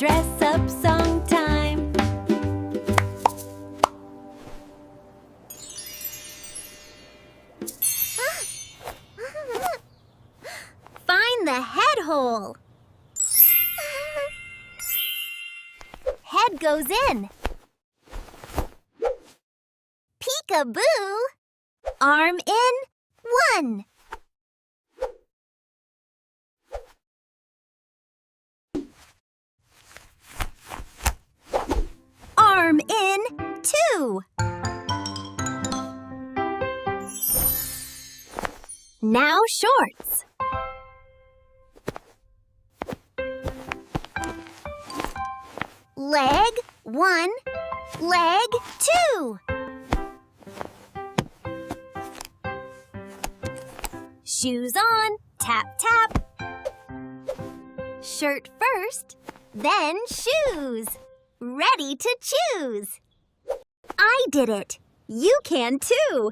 dress-up song time. Find the head hole. Head goes in. Peek-a-boo. Arm in. 1. Arm in. 2. Now shorts. Leg 1, leg 2. Shoes on, tap, tap. Shirt first, then shoes. Ready to choose. I did it. You can too.